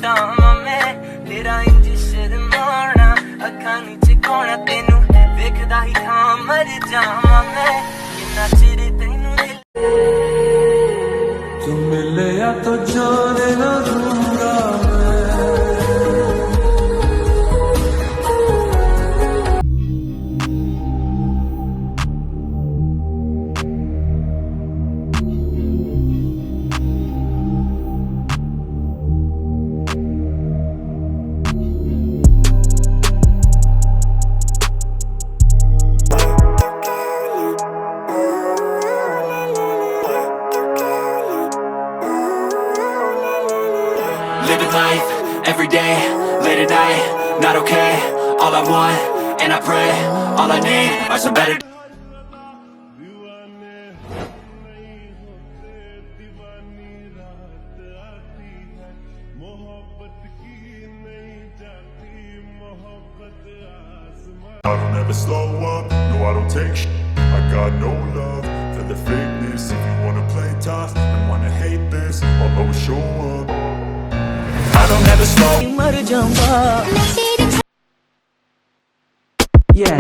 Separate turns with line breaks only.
लुटावां मैं तेरा इंज शर्माना अखां नीच कोना तेनू वेखदा ही थां मर जावां मैं किन्ना चिर तैनू तू मिले या तो जाने ना दूंगा
Living life, every day, late at night, not okay. All I want, and I pray, all I need are some better
I don't ever slow up, no I don't take sh**. I got no love for the fakeness. If you wanna play tough and wanna hate this, I'll always show up. I don't ever slow.
मर जाऊंगा Yeah